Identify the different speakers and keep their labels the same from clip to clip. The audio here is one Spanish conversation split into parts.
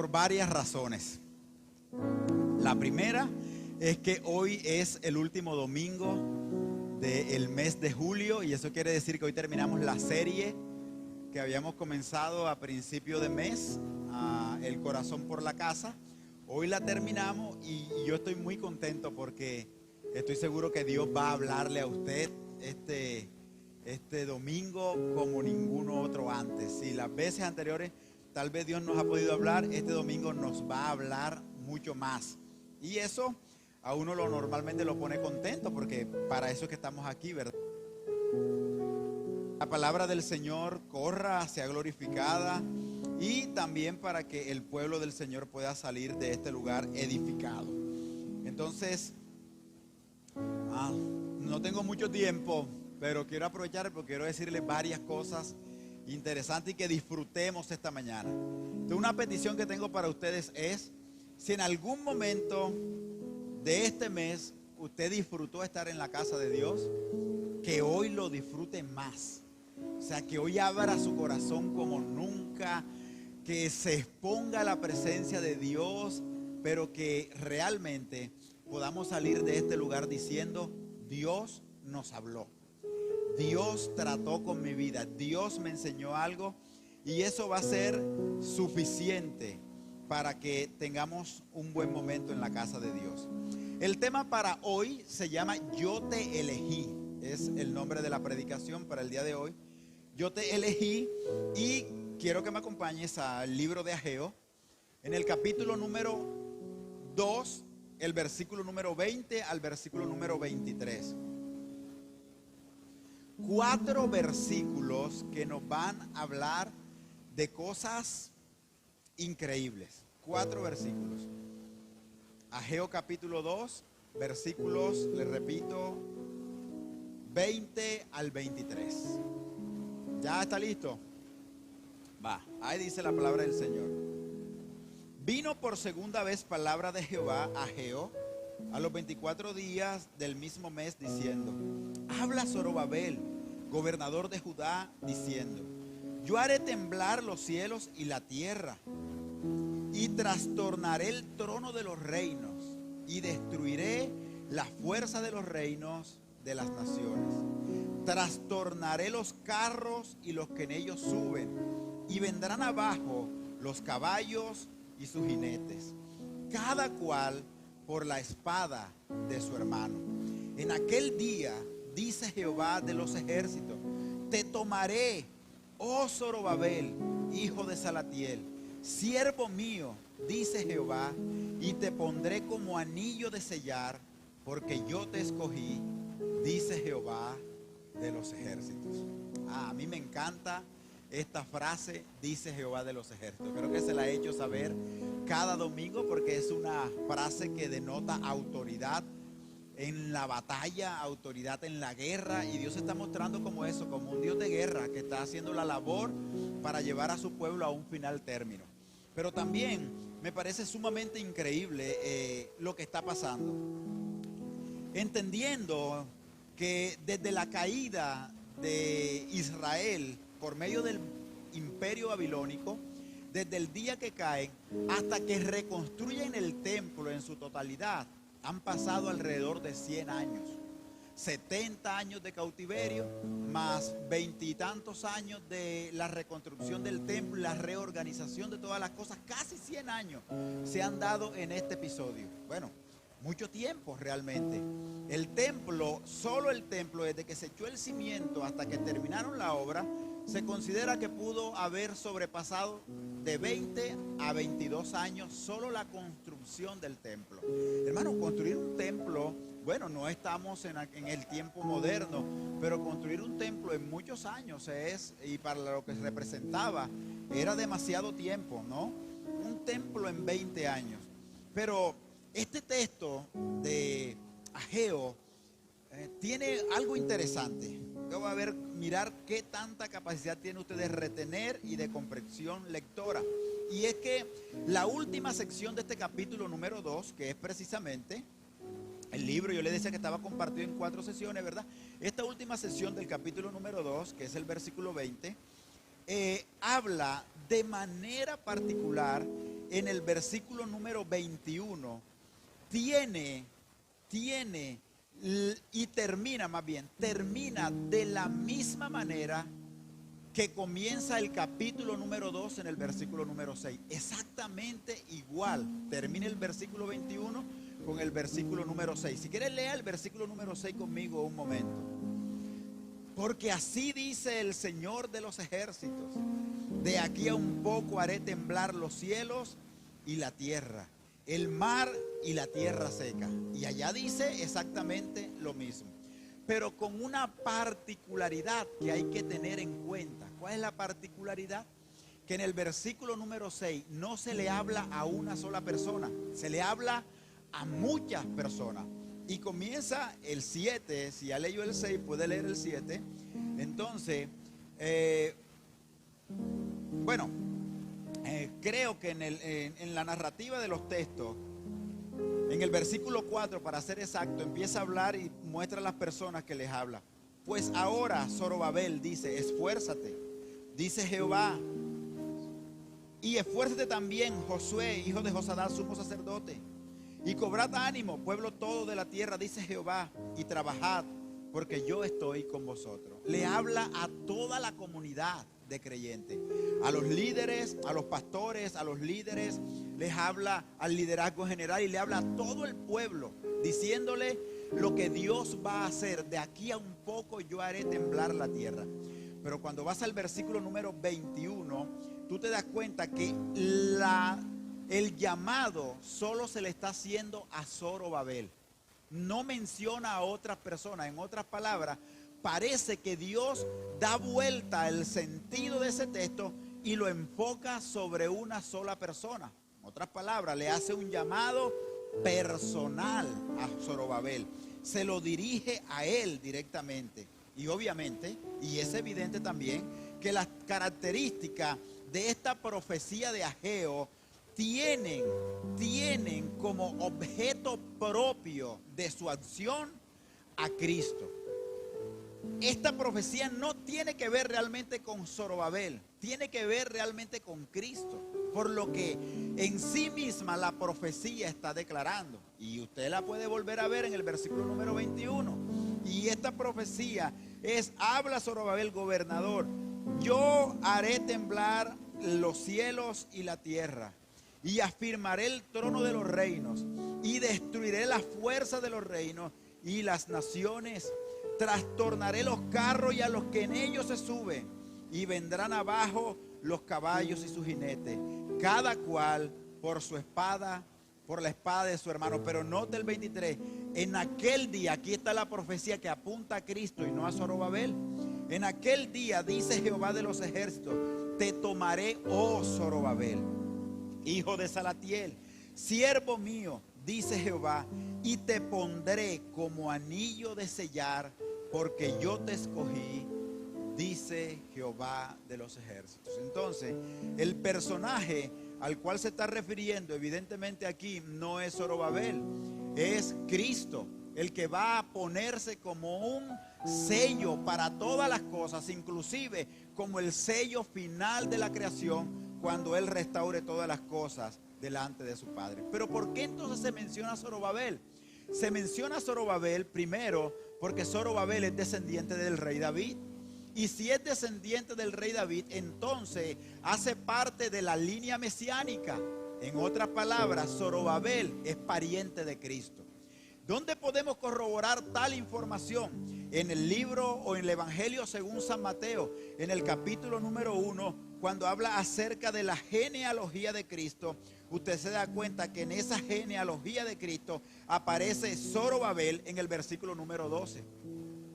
Speaker 1: por varias razones. La primera es que hoy es el último domingo del mes de julio y eso quiere decir que hoy terminamos la serie que habíamos comenzado a principio de mes, El Corazón por la Casa. Hoy la terminamos y yo estoy muy contento porque estoy seguro que Dios va a hablarle a usted este domingo como ninguno otro antes. Si las veces anteriores tal vez Dios nos ha podido hablar, este domingo nos va a hablar mucho más. Y eso a uno normalmente lo pone contento porque para eso es que estamos aquí, ¿verdad? La palabra del Señor corra, sea glorificada y también para que el pueblo del Señor pueda salir de este lugar edificado. Entonces, no tengo mucho tiempo, pero quiero aprovechar porque quiero decirles varias cosas interesantes y que disfrutemos esta mañana. Entonces, una petición que tengo para ustedes es, si en algún momento de este mes usted disfrutó estar en la casa de Dios, que hoy lo disfrute más. O sea, que hoy abra su corazón como nunca, que se exponga a la presencia de Dios, pero que realmente podamos salir de este lugar diciendo, Dios nos habló, Dios trató con mi vida, Dios me enseñó algo y eso va a ser suficiente para que tengamos un buen momento en la casa de Dios. El tema para hoy se llama Yo te elegí, es el nombre de la predicación para el día de hoy. Yo te elegí y quiero que me acompañes al libro de Ageo, en el capítulo número 2, el versículo número 20 al versículo número 23. 4 versículos que nos van a hablar de cosas increíbles. 4 versículos. Ageo capítulo 2, versículos, les repito, 20 al 23. ¿Ya está listo? Va, ahí dice la palabra del Señor. Vino por segunda vez palabra de Jehová a Ageo a los 24 días del mismo mes diciendo, habla Zorobabel, gobernador de Judá, diciendo, yo haré temblar los cielos y la tierra y trastornaré el trono de los reinos y destruiré la fuerza de los reinos de las naciones. Trastornaré los carros y los que en ellos suben y vendrán abajo los caballos y sus jinetes, cada cual por la espada de su hermano. En aquel día, dice Jehová de los ejércitos, te tomaré, oh Zorobabel, hijo de Salatiel, siervo mío, dice Jehová, y te pondré como anillo de sellar, porque yo te escogí, dice Jehová de los ejércitos. A mí me encanta esta frase, dice Jehová de los ejércitos. Creo que se la he hecho saber cada domingo porque es una frase que denota autoridad en la batalla, autoridad en la guerra, y Dios se está mostrando como eso, como un Dios de guerra que está haciendo la labor para llevar a su pueblo a un final término. Pero también me parece sumamente increíble lo que está pasando, entendiendo que desde la caída de Israel por medio del imperio babilónico, desde el día que caen hasta que reconstruyen el templo en su totalidad, han pasado alrededor de 100 años. 70 años de cautiverio, más 20 y tantos años de la reconstrucción del templo, la reorganización de todas las cosas, casi 100 años se han dado en este episodio. Bueno, mucho tiempo realmente. El templo, solo el templo, desde que se echó el cimiento hasta que terminaron la obra, se considera que pudo haber sobrepasado de 20 a 22 años solo la construcción del templo. Hermano, construir un templo, bueno, no estamos en el tiempo moderno, pero construir un templo en muchos años es, y para lo que representaba, era demasiado tiempo, ¿no? Un templo en 20 años. Pero este texto de Ageo tiene algo interesante. Vamos a ver, mirar qué tanta capacidad tiene usted de retener y de comprensión lectora. Y es que la última sección de este capítulo número 2, que es precisamente el libro, yo le decía que estaba compartido en 4 sesiones, ¿verdad? Esta última sesión del capítulo número 2, que es el versículo 20, habla de manera particular en el versículo número 21 tiene y termina, más bien, termina de la misma manera que comienza el capítulo número 2 en el versículo número 6. Exactamente igual. Termina el versículo 21 con el versículo número 6. Si quieres, lea el versículo número 6 conmigo un momento. Porque así dice el Señor de los ejércitos: de aquí a un poco haré temblar los cielos y la tierra, el mar y la tierra seca. Y allá dice exactamente lo mismo, pero con una particularidad que hay que tener en cuenta. ¿Cuál es la particularidad? Que en el versículo número 6 no se le habla a una sola persona, se le habla a muchas personas. Y comienza el 7, si ya leyó el 6, puede leer el 7. Entonces, creo que en la narrativa de los textos, en el versículo 4, para ser exacto, empieza a hablar y muestra a las personas que les habla. Pues ahora, Zorobabel, dice: esfuérzate, dice Jehová, y esfuérzate también, Josué, hijo de Josadá, sumo sacerdote, y cobrad ánimo, pueblo todo de la tierra, dice Jehová, y trabajad, porque yo estoy con vosotros. Le habla a toda la comunidad de creyentes, a los líderes, a los pastores, a los líderes, les habla al liderazgo general y le habla a todo el pueblo, diciéndole lo que Dios va a hacer. De aquí a un poco yo haré temblar la tierra. Pero cuando vas al versículo número 21, tú te das cuenta que el llamado solo se le está haciendo a Zorobabel. No menciona a otras personas. En otras palabras, parece que Dios da vuelta el sentido de ese texto y lo enfoca sobre una sola persona. En otras palabras, le hace un llamado personal a Zorobabel. Se lo dirige a él directamente. Y obviamente, y es evidente también, que las características de esta profecía de Ageo tienen como objeto propio de su acción a Cristo. Esta profecía no tiene que ver realmente con Zorobabel, tiene que ver realmente con Cristo, por lo que en sí misma la profecía está declarando. Y usted la puede volver a ver en el versículo número 21. Y esta profecía habla Zorobabel, gobernador: yo haré temblar los cielos y la tierra, y afirmaré el trono de los reinos, y destruiré la fuerza de los reinos y las naciones. Trastornaré los carros y a los que en ellos se suben, y vendrán abajo los caballos y sus jinetes, cada cual por su espada, por la espada de su hermano. Pero note el 23, en aquel día, aquí está la profecía que apunta a Cristo y no a Zorobabel. En aquel día, dice Jehová de los ejércitos, te tomaré, oh Zorobabel, hijo de Salatiel, siervo mío, dice Jehová, y te pondré como anillo de sellar, porque yo te escogí, dice Jehová de los ejércitos. Entonces, el personaje al cual se está refiriendo evidentemente aquí no es Zorobabel, es Cristo, el que va a ponerse como un sello para todas las cosas, inclusive como el sello final de la creación, cuando Él restaure todas las cosas delante de su Padre. Pero ¿por qué entonces se menciona a Zorobabel? Se menciona a Zorobabel primero porque Zorobabel es descendiente del rey David. Y si es descendiente del rey David, entonces hace parte de la línea mesiánica. En otras palabras, Zorobabel es pariente de Cristo. ¿Dónde podemos corroborar tal información? En el libro o en el Evangelio según San Mateo, en el capítulo número 1, cuando habla acerca de la genealogía de Cristo, usted se da cuenta que en esa genealogía de Cristo aparece Zorobabel en el versículo número 12.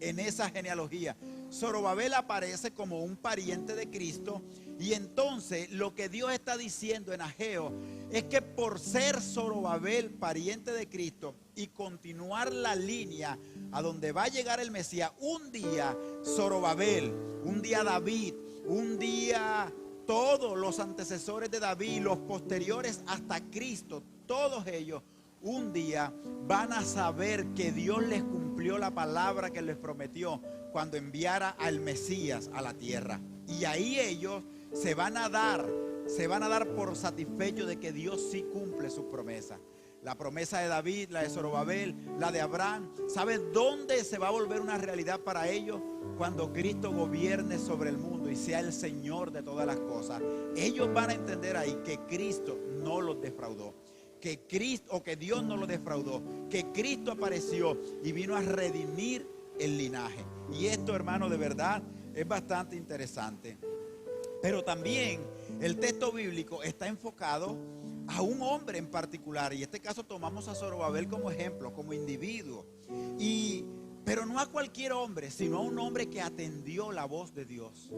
Speaker 1: En esa genealogía, Zorobabel aparece como un pariente de Cristo. Y entonces lo que Dios está diciendo en Ageo es que por ser Zorobabel pariente de Cristo y continuar la línea a donde va a llegar el Mesías, un día Zorobabel, un día David, un día todos los antecesores de David, los posteriores hasta Cristo, todos ellos un día van a saber que Dios les cumplió la palabra que les prometió cuando enviara al Mesías a la tierra. Y ahí ellos se van a dar se van a dar por satisfechos de que Dios sí cumple sus promesas. La promesa de David, la de Zorobabel, la de Abraham. ¿Sabe dónde se va a volver una realidad para ellos? Cuando Cristo gobierne sobre el mundo y sea el Señor de todas las cosas. Ellos van a entender ahí que Cristo no los defraudó. Que Dios no los defraudó. Que Cristo apareció y vino a redimir el linaje. Y esto, hermano, de verdad es bastante interesante. Pero también el texto bíblico está enfocado a un hombre en particular, y en este caso tomamos a Zorobabel como ejemplo, como individuo, pero no a cualquier hombre, sino a un hombre que atendió la voz de Dios,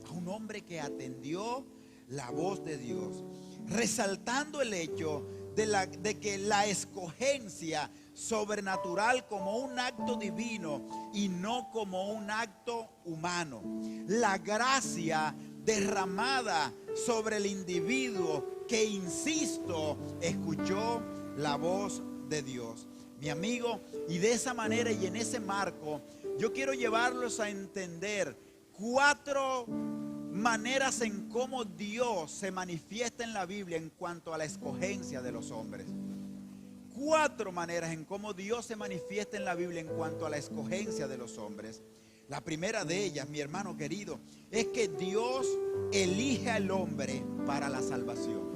Speaker 1: a un hombre que atendió la voz de Dios, resaltando el hecho de que la escogencia sobrenatural como un acto divino y no como un acto humano, la gracia derramada sobre el individuo que, insisto, escuchó la voz de Dios. Mi amigo, y de esa manera y en ese marco, yo quiero llevarlos a entender 4 maneras en cómo Dios se manifiesta en la Biblia en cuanto a la escogencia de los hombres. 4 maneras en cómo Dios se manifiesta en la Biblia en cuanto a la escogencia de los hombres. La primera de ellas, mi hermano querido, es que Dios elige al hombre para la salvación.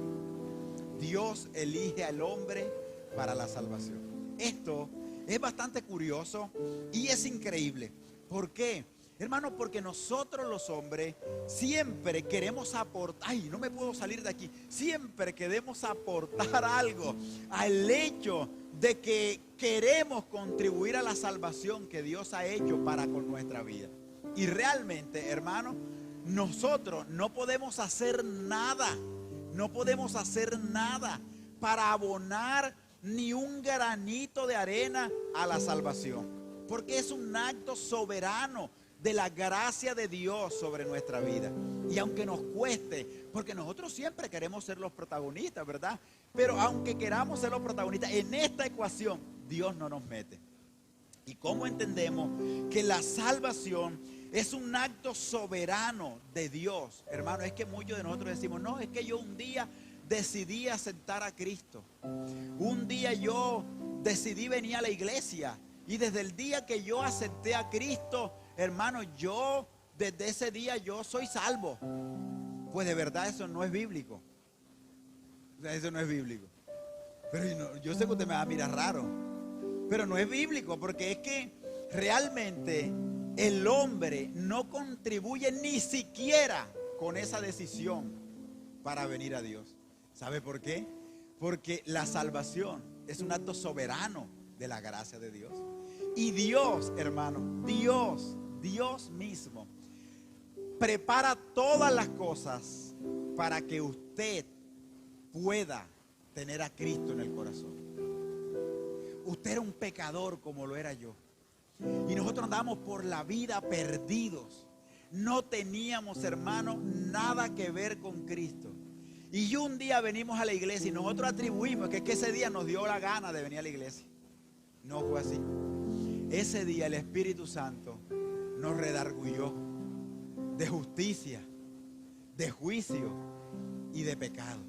Speaker 1: Dios elige al hombre para la salvación. Esto es bastante curioso y es increíble. ¿Por qué? Hermano, porque nosotros los hombres siempre queremos aportar, no me puedo salir de aquí, siempre queremos aportar algo al hecho de que queremos contribuir a la salvación que Dios ha hecho para con nuestra vida. Y realmente, hermano, nosotros no podemos hacer nada para abonar ni un granito de arena a la salvación, porque es un acto soberano de la gracia de Dios sobre nuestra vida. Y aunque nos cueste, porque nosotros siempre queremos ser los protagonistas, ¿verdad? Pero aunque queramos ser los protagonistas, en esta ecuación Dios no nos mete. ¿Y cómo entendemos que la salvación es un acto soberano de Dios? Hermano, es que muchos de nosotros decimos, no, es que yo un día decidí aceptar a Cristo. Un día yo decidí venir a la iglesia. Y desde el día que yo acepté a Cristo, hermano, desde ese día yo soy salvo. Pues de verdad eso no es bíblico. Eso no es bíblico. Pero yo sé que usted me va a mirar raro. Pero no es bíblico, porque es que realmente el hombre no contribuye ni siquiera con esa decisión para venir a Dios. ¿Sabe por qué? Porque la salvación es un acto soberano de la gracia de Dios. Y Dios, hermano, Dios mismo prepara todas las cosas para que usted pueda tener a Cristo en el corazón. Usted era un pecador como lo era yo. Y nosotros andábamos por la vida perdidos. No teníamos, hermano, nada que ver con Cristo. Y un día venimos a la iglesia y nosotros atribuimos que ese día nos dio la gana de venir a la iglesia. No fue así. Ese día el Espíritu Santo nos redarguyó de justicia, de juicio y de pecado.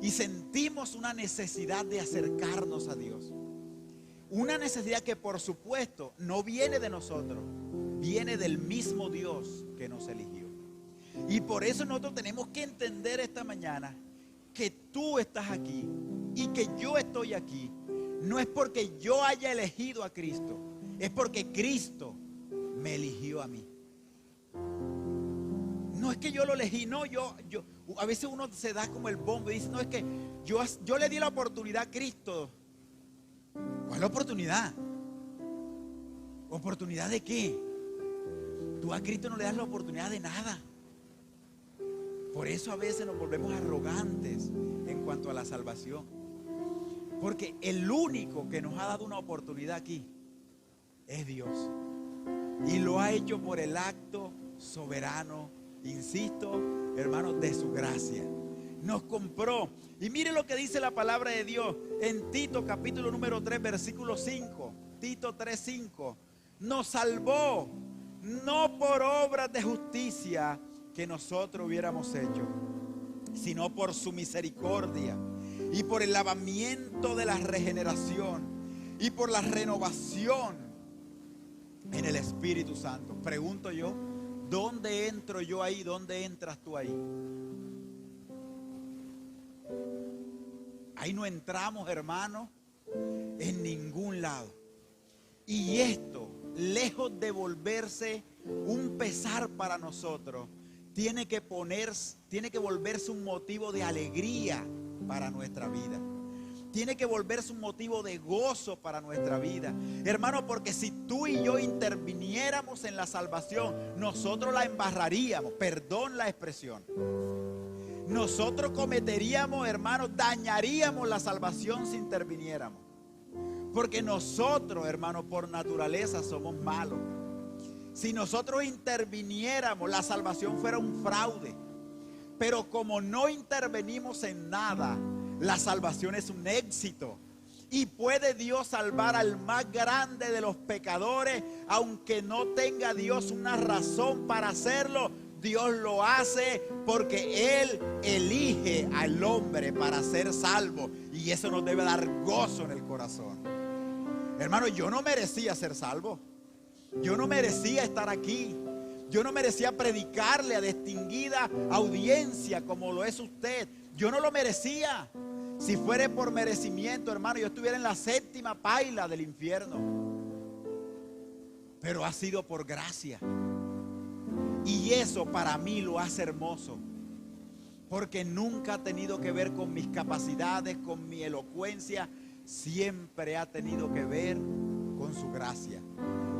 Speaker 1: Y sentimos una necesidad de acercarnos a Dios. Una necesidad que, por supuesto, no viene de nosotros, viene del mismo Dios que nos eligió. Y por eso nosotros tenemos que entender esta mañana que tú estás aquí y que yo estoy aquí. No es porque yo haya elegido a Cristo, es porque Cristo me eligió a mí. No es que yo lo elegí, no, a veces uno se da como el bombo y dice, no, es que yo le di la oportunidad a Cristo. ¿Cuál es la oportunidad? ¿Oportunidad de qué? Tú a Cristo no le das la oportunidad de nada. Por eso a veces nos volvemos arrogantes en cuanto a la salvación. Porque el único que nos ha dado una oportunidad aquí es Dios. Y lo ha hecho por el acto soberano, insisto, hermanos, de su gracia. Nos compró. Y mire lo que dice la palabra de Dios en Tito capítulo número 3 versículo 5. Tito 3:5. Nos salvó no por obras de justicia que nosotros hubiéramos hecho, sino por su misericordia y por el lavamiento de la regeneración y por la renovación en el Espíritu Santo. Pregunto yo, ¿dónde entro yo ahí? ¿Dónde entras tú ahí? Ahí no entramos, hermano, en ningún lado. Y esto, lejos de volverse un pesar para nosotros, tiene que volverse un motivo de alegría para nuestra vida. Tiene que volverse un motivo de gozo para nuestra vida. Hermano, porque si tú y yo interviniéramos en la salvación, nosotros la embarraríamos, perdón la expresión. Nosotros cometeríamos, hermano, dañaríamos la salvación si interviniéramos. Porque nosotros, hermano, por naturaleza somos malos. Si nosotros interviniéramos, la salvación fuera un fraude. Pero como no intervenimos en nada, la salvación es un éxito. Y puede Dios salvar al más grande de los pecadores, aunque no tenga Dios una razón para hacerlo. Dios lo hace porque Él elige al hombre para ser salvo. Y eso nos debe dar gozo en el corazón. Hermano, yo no merecía ser salvo. Yo no merecía estar aquí. Yo no merecía predicarle a distinguida audiencia como lo es usted. Yo no lo merecía. Si fuera por merecimiento, hermano, yo estuviera en la séptima paila del infierno. Pero ha sido por gracia. Y eso para mí lo hace hermoso. Porque nunca ha tenido que ver con mis capacidades, con mi elocuencia. Siempre ha tenido que ver con su gracia.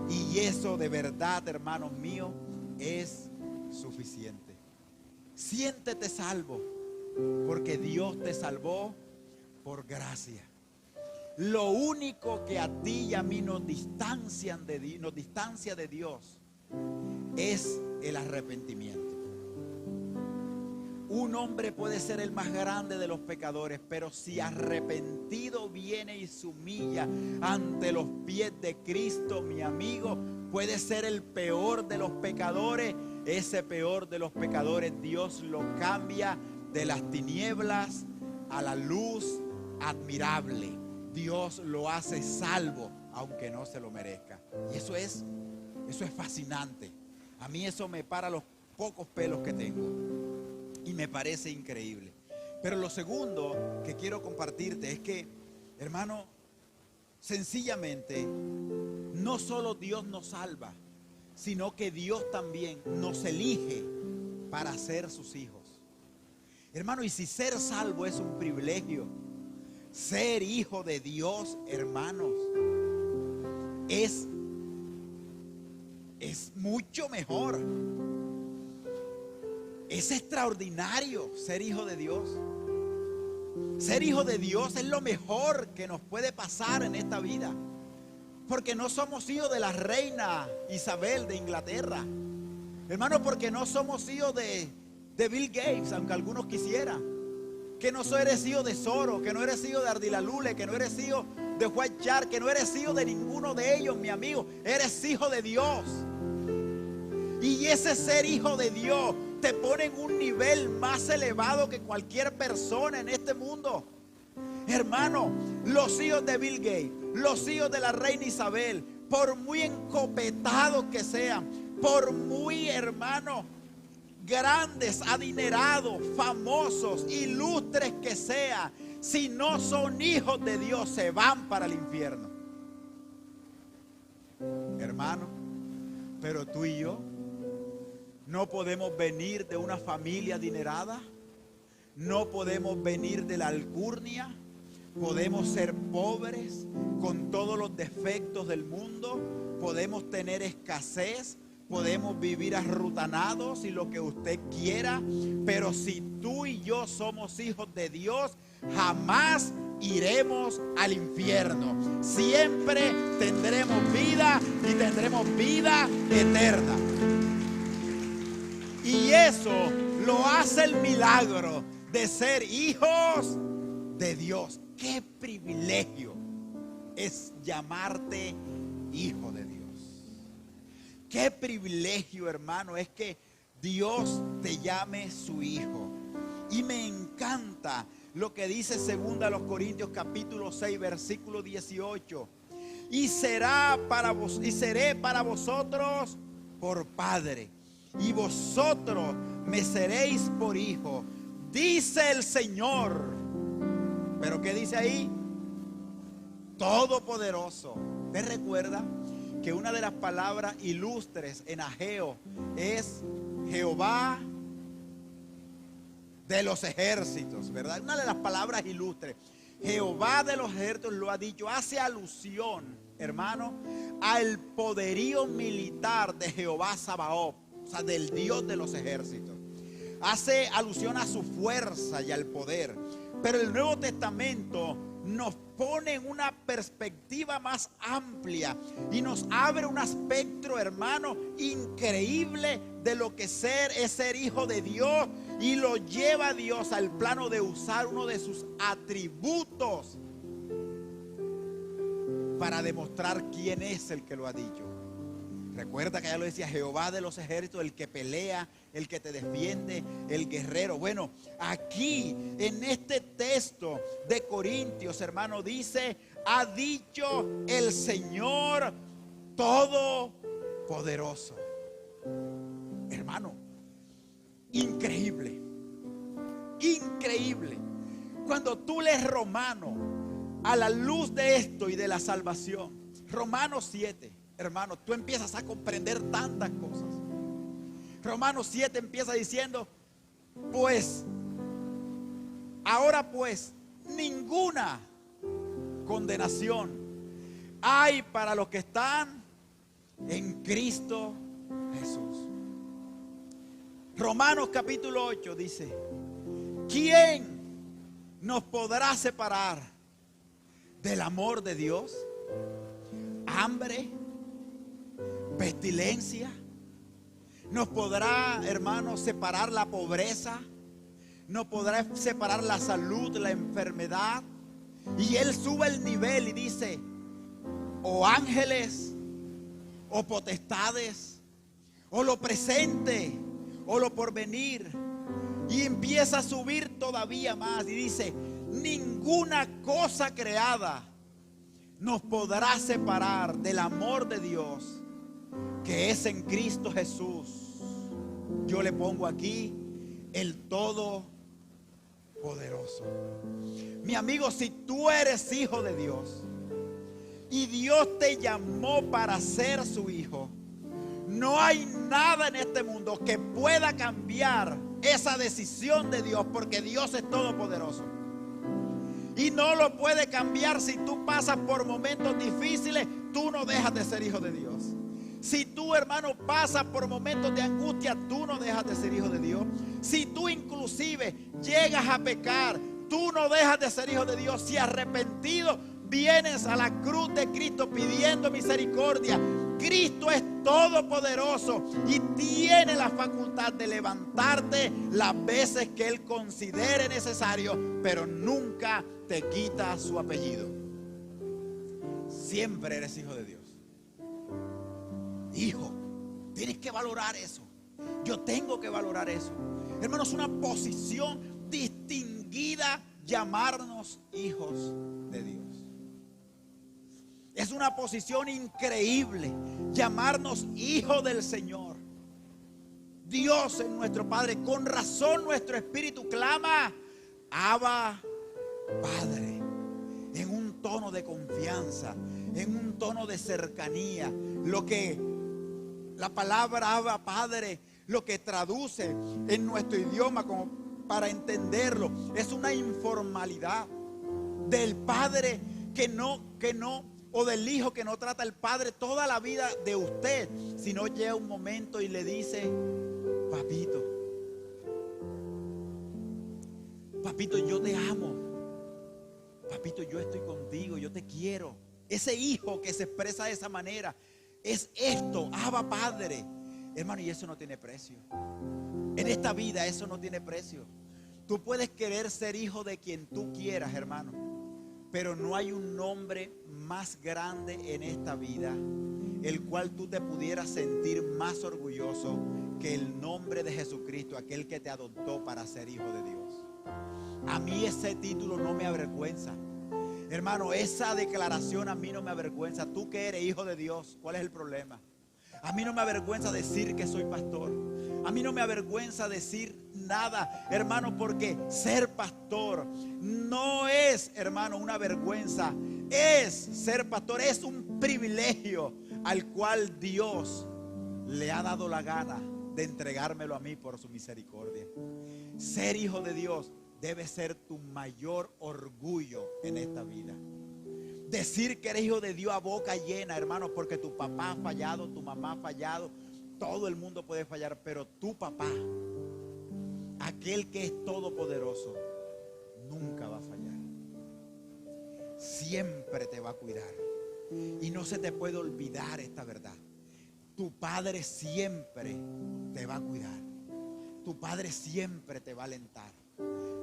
Speaker 1: Y eso de verdad, hermanos míos, es suficiente. Siéntete salvo, porque Dios te salvó por gracia. Lo único que a ti y a mí nos distancia de Dios es el arrepentimiento. Un hombre puede ser el más grande de los pecadores, pero si arrepentido viene y se humilla ante los pies de Cristo, mi amigo, puede ser el peor de los pecadores. Ese peor de los pecadores, Dios lo cambia de las tinieblas a la luz admirable. Dios lo hace salvo, aunque no se lo merezca. Y eso es fascinante. A mí eso me para los pocos pelos que tengo. Y me parece increíble. Pero lo segundo que quiero compartirte es que, hermano, sencillamente, no solo Dios nos salva, sino que Dios también nos elige para ser sus hijos. Hermano, y si ser salvo es un privilegio, ser hijo de Dios, hermanos, es mucho mejor. Es extraordinario ser hijo de Dios. Ser hijo de Dios es lo mejor que nos puede pasar en esta vida. Porque no somos hijos de la reina Isabel de Inglaterra. Hermano, porque no somos hijos de Bill Gates, aunque algunos quisieran. Que no eres hijo de Soros, que no eres hijo de Ardilalule, que no eres hijo de White Shark, que no eres hijo de ninguno de ellos, mi amigo. Eres hijo de Dios. Y ese ser hijo de Dios te pone en un nivel más elevado que cualquier persona en este mundo. Hermano, los hijos de Bill Gates, los hijos de la reina Isabel, por muy encopetados que sean, por muy, hermano, grandes, adinerados, famosos, ilustres que sean, si no son hijos de Dios, se van para el infierno. Hermano, pero tú y yo no podemos venir de una familia adinerada, no podemos venir de la alcurnia, podemos ser pobres con todos los defectos del mundo, podemos tener escasez, podemos vivir arrutanados y lo que usted quiera, pero si tú y yo somos hijos de Dios, jamás iremos al infierno. Siempre tendremos vida y tendremos vida eterna. Y eso lo hace el milagro de ser hijos de Dios. Qué privilegio es llamarte hijo de Dios. Qué privilegio, hermano, es que Dios te llame su hijo. Y me encanta lo que dice 2 Corintios capítulo 6 versículo 18. Y seré para vosotros por padre, y vosotros me seréis por hijo, dice el Señor. ¿Pero qué dice ahí? Todopoderoso. ¿Te recuerda que una de las palabras ilustres en Ageo es Jehová de los ejércitos, ¿verdad? Una de las palabras ilustres. Jehová de los ejércitos lo ha dicho. Hace alusión, hermano, al poderío militar de Jehová Sabaoth, o sea, del Dios de los ejércitos. Hace alusión a su fuerza y al poder. Pero el Nuevo Testamento nos pone en una perspectiva más amplia y nos abre un espectro, hermano, increíble de lo que es ser hijo de Dios, y lo lleva a Dios al plano de usar uno de sus atributos para demostrar quién es el que lo ha dicho. Recuerda que ya lo decía, Jehová de los ejércitos, el que pelea, el que te defiende, el guerrero. Bueno, aquí en este texto de Corintios, hermano, dice, ha dicho el Señor Todopoderoso. Hermano, increíble, increíble. Cuando tú lees Romanos a la luz de esto y de la salvación, Romanos 7, hermano, tú empiezas a comprender tantas cosas. Romanos 7 empieza diciendo, pues, ahora pues, ninguna condenación hay para los que están en Cristo Jesús. Romanos capítulo 8 dice, ¿quién nos podrá separar del amor de Dios? ¿Hambre? ¿Pestilencia? ¿Nos podrá, hermano, separar la pobreza? ¿Nos podrá separar la salud, la enfermedad? Y él sube el nivel y dice, o ángeles, o potestades, o lo presente, o lo porvenir. Y empieza a subir todavía más y dice, ninguna cosa creada nos podrá separar del amor de Dios que es en Cristo Jesús. Yo le pongo aquí el Todopoderoso. Mi amigo, si tú eres hijo de Dios y Dios te llamó para ser su hijo, no hay nada en este mundo que pueda cambiar esa decisión de Dios, porque Dios es todopoderoso. Y no lo puede cambiar. Si tú pasas por momentos difíciles, tú no dejas de ser hijo de Dios. Si tú, hermano, pasas por momentos de angustia, tú no dejas de ser hijo de Dios. Si tú inclusive llegas a pecar, tú no dejas de ser hijo de Dios. Si arrepentido vienes a la cruz de Cristo pidiendo misericordia, Cristo es todopoderoso y tiene la facultad de levantarte las veces que Él considere necesario, pero nunca te quita su apellido. Siempre eres hijo de Dios. Hijo, tienes que valorar eso. Yo tengo que valorar eso. Hermanos, una posición distinguida llamarnos hijos de Dios. Es una posición increíble llamarnos hijos del Señor. Dios es nuestro Padre. Con razón nuestro espíritu clama, Abba, Padre, en un tono de confianza, en un tono de cercanía. Lo que la palabra Abba, Padre, lo que traduce en nuestro idioma como para entenderlo, es una informalidad del Padre que no, o del hijo que no trata al Padre toda la vida de usted, sino llega un momento y le dice, papito, papito, yo te amo, papito, yo estoy contigo, yo te quiero. Ese hijo que se expresa de esa manera es esto, Abba, Padre. Hermano, y eso no tiene precio. En esta vida eso no tiene precio. Tú puedes querer ser hijo de quien tú quieras, hermano, pero no hay un nombre más grande en esta vida el cual tú te pudieras sentir más orgulloso que el nombre de Jesucristo, aquel que te adoptó para ser hijo de Dios. A mí ese título no me avergüenza. Hermano, esa declaración a mí no me avergüenza. Tú que eres hijo de Dios, ¿cuál es el problema? A mí no me avergüenza decir que soy pastor. A mí no me avergüenza decir nada, hermano, porque ser pastor no es, hermano, una vergüenza. Es ser pastor, es un privilegio al cual Dios le ha dado la gana de entregármelo a mí por su misericordia. Ser hijo de Dios debe ser tu mayor orgullo en esta vida. Decir que eres hijo de Dios a boca llena, hermano, porque tu papá ha fallado, tu mamá ha fallado, todo el mundo puede fallar, pero tu papá, aquel que es todopoderoso, nunca va a fallar. Siempre te va a cuidar. Y no se te puede olvidar esta verdad. Tu padre siempre te va a cuidar. Tu padre siempre te va a alentar.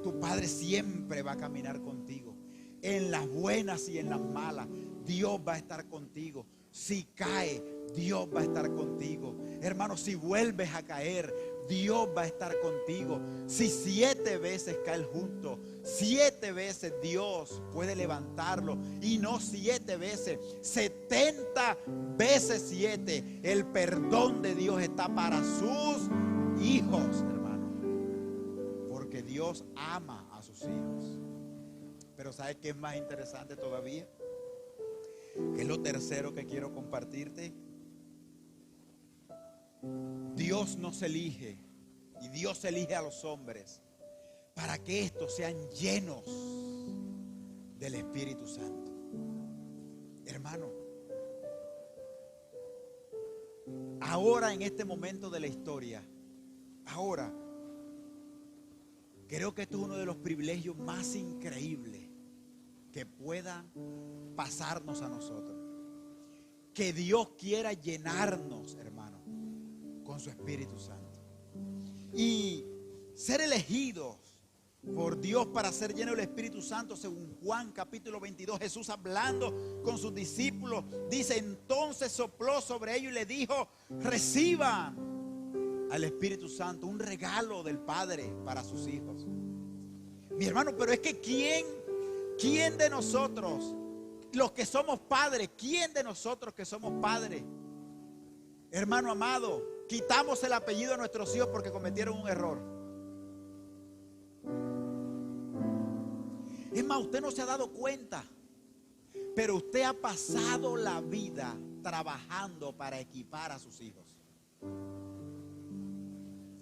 Speaker 1: Tu padre siempre va a caminar contigo. En las buenas y en las malas, Dios va a estar contigo. Si cae, Dios va a estar contigo. Hermano, si vuelves a caer, Dios va a estar contigo. Si 7 veces caes junto, 7 veces Dios puede levantarlo. Y no 7 veces, 70 veces 7. El perdón de Dios está para sus hijos, hermano. Porque Dios ama a sus hijos. Pero ¿sabes qué es más interesante todavía? Que es lo tercero que quiero compartirte. Dios nos elige y Dios elige a los hombres para que estos sean llenos del Espíritu Santo. Hermano, ahora en este momento de la historia, ahora creo que esto es uno de los privilegios más increíbles que pueda pasarnos a nosotros. Que Dios quiera llenarnos, hermano, con su Espíritu Santo. Y ser elegidos por Dios para ser llenos del Espíritu Santo, según Juan capítulo 22, Jesús hablando con sus discípulos, dice: entonces sopló sobre ellos y le dijo: reciban al Espíritu Santo, un regalo del Padre para sus hijos. Mi hermano, pero es que ¿quién de nosotros, los que somos padres, quién de nosotros que somos padres, hermano amado, quitamos el apellido a nuestros hijos porque cometieron un error? Es más, usted no se ha dado cuenta, pero usted ha pasado la vida trabajando para equipar a sus hijos.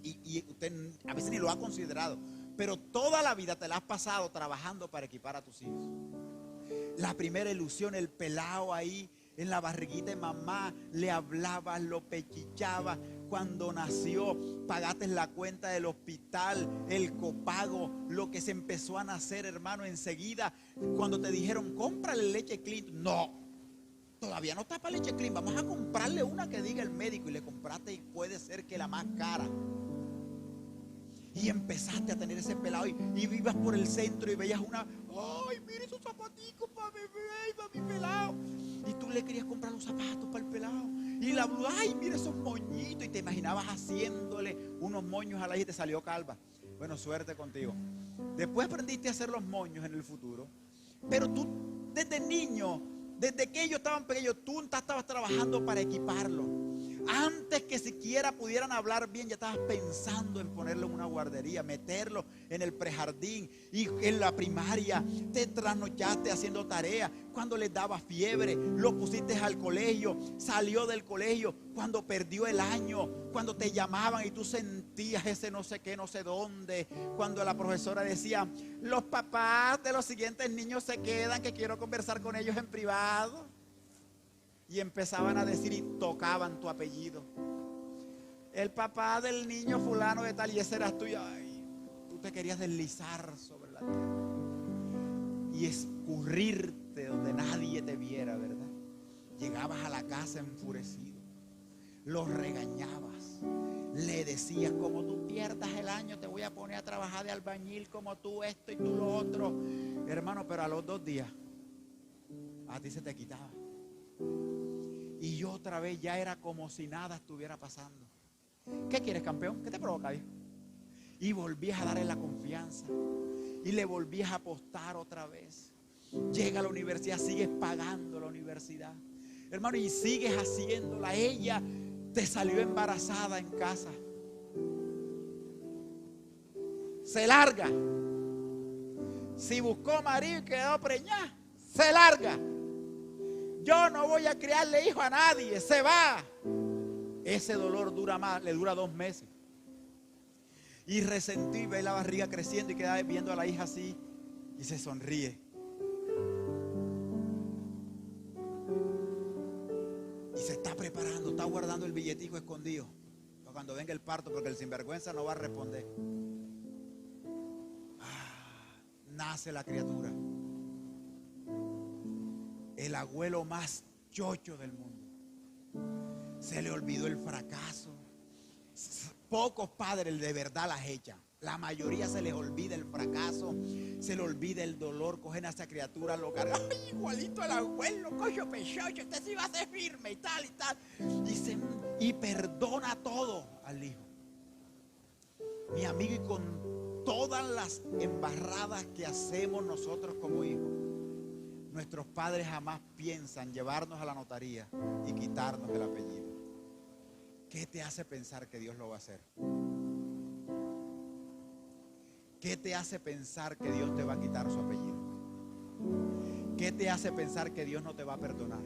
Speaker 1: Y usted a veces ni lo ha considerado, pero toda la vida te la has pasado trabajando para equipar a tus hijos. La primera ilusión, el pelao ahí en la barriguita de mamá, le hablabas, lo pechichabas. Cuando nació, pagaste la cuenta del hospital, el copago, lo que se empezó a nacer, hermano, enseguida. Cuando te dijeron, cómprale leche Clean, no, todavía no está para leche Clean, vamos a comprarle una que diga el médico, y le compraste, y puede ser que la más cara. Y empezaste a tener ese pelado y ibas por el centro y veías una, ay, mire esos zapaticos para bebé, para mi pelado. Y tú le querías comprar los zapatos para el pelado. Y la, ay, mire esos moñitos. Y te imaginabas haciéndole unos moños a la hija y te salió calva. Bueno, suerte contigo. Después aprendiste a hacer los moños en el futuro. Pero tú, desde niño, desde que ellos estaban pequeños, tú estabas trabajando para equiparlo. Antes que siquiera pudieran hablar bien, ya estabas pensando en ponerlo en una guardería, meterlo en el prejardín, y en la primaria te trasnochaste haciendo tarea. Cuando les daba fiebre, lo pusiste al colegio, salió del colegio, cuando perdió el año, cuando te llamaban y tú sentías ese no sé qué, no sé dónde, cuando la profesora decía, los papás de los siguientes niños se quedan, que quiero conversar con ellos en privado. Y empezaban a decir y tocaban tu apellido. El papá del niño fulano de tal, y ese eras tú. Y ay, tú te querías deslizar sobre la tierra y escurrirte donde nadie te viera, ¿verdad? Llegabas a la casa enfurecido, los regañabas, le decías, como tú pierdas el año te voy a poner a trabajar de albañil, como tú esto y tú lo otro. Hermano, pero a los 2 días a ti se te quitaba. Y yo otra vez ya era como si nada estuviera pasando. ¿Qué quieres, campeón? ¿Qué te provoca, hijo? Y volvías a darle la confianza. Y le volvías a apostar otra vez. Llega a la universidad, sigues pagando la universidad, hermano, y sigues haciéndola. Ella te salió embarazada en casa. Se larga. Si buscó marido y quedó preñada, se larga. Yo no voy a criarle hijo a nadie, se va. Ese dolor dura más, le dura 2 meses. Y resentí, ve la barriga creciendo y queda viendo a la hija así y se sonríe. Y se está preparando, está guardando el billetico escondido para cuando venga el parto, porque el sinvergüenza no va a responder. Nace la criatura. El abuelo más chocho del mundo. Se le olvidó el fracaso. Pocos padres de verdad las echan. La mayoría se les olvida el fracaso, se les olvida el dolor. Cogen a esa criatura, lo cargan. ¡Ay, igualito al abuelo, coño pechocho! Usted sí va a ser firme y tal y tal. Y perdona todo al hijo. Mi amigo, y con todas las embarradas que hacemos nosotros como hijos, nuestros padres jamás piensan llevarnos a la notaría y quitarnos el apellido. ¿Qué te hace pensar que Dios lo va a hacer? ¿Qué te hace pensar que Dios te va a quitar su apellido? ¿Qué te hace pensar que Dios no te va a perdonar?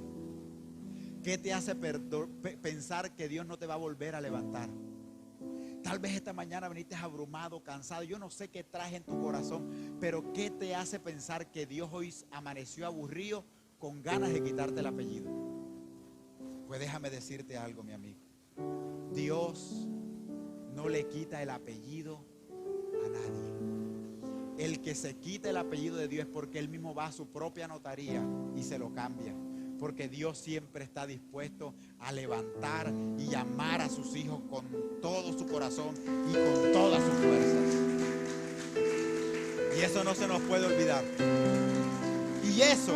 Speaker 1: ¿Qué te hace pensar que Dios no te va a volver a levantar? Tal vez esta mañana viniste abrumado, cansado. Yo no sé qué traes en tu corazón, pero ¿qué te hace pensar que Dios hoy amaneció aburrido con ganas de quitarte el apellido? Pues déjame decirte algo, mi amigo. Dios no le quita el apellido a nadie. El que se quita el apellido de Dios es porque él mismo va a su propia notaría y se lo cambia. Porque Dios siempre está dispuesto a levantar y llamar a sus hijos con todo su corazón y con todas sus fuerzas. Y eso no se nos puede olvidar. Y eso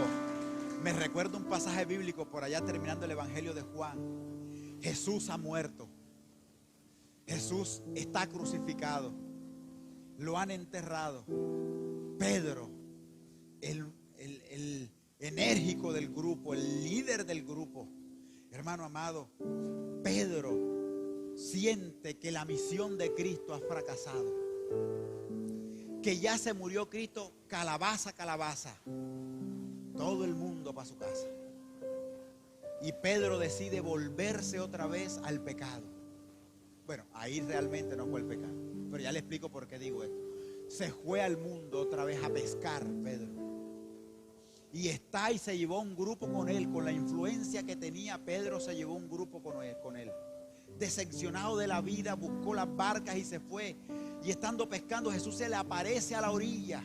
Speaker 1: me recuerda un pasaje bíblico por allá terminando el Evangelio de Juan. Jesús ha muerto. Jesús está crucificado. Lo han enterrado. Pedro, el enérgico del grupo, el líder del grupo, hermano amado, Pedro siente que la misión de Cristo ha fracasado, que ya se murió Cristo, calabaza, calabaza, todo el mundo para su casa. Y Pedro decide volverse otra vez al pecado. Bueno, ahí realmente no fue el pecado, pero ya le explico por qué digo esto. Se fue al mundo otra vez a pescar, Pedro. Y está y se llevó un grupo con él. Con la influencia que tenía Pedro, se llevó un grupo con él. Decepcionado de la vida, buscó las barcas y se fue. Y estando pescando, Jesús se le aparece a la orilla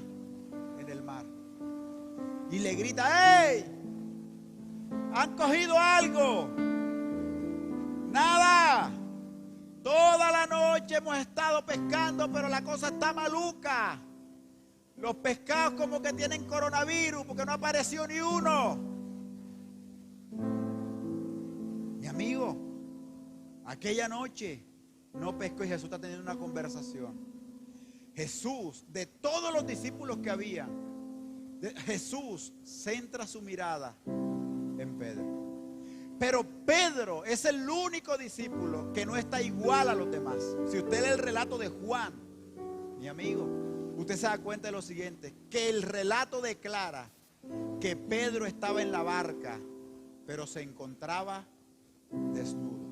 Speaker 1: en el mar y le grita: ¡Ey! ¿Han cogido algo? Nada. Toda la noche hemos estado pescando, pero la cosa está maluca. Los pescados como que tienen coronavirus porque no apareció ni uno. Mi amigo, aquella noche no pescó y Jesús está teniendo una conversación. Jesús, de todos los discípulos que había, Jesús centra su mirada en Pedro. Pero Pedro es el único discípulo que no está igual a los demás. Si usted lee el relato de Juan, mi amigo, usted se da cuenta de lo siguiente, que el relato declara que Pedro estaba en la barca, pero se encontraba desnudo.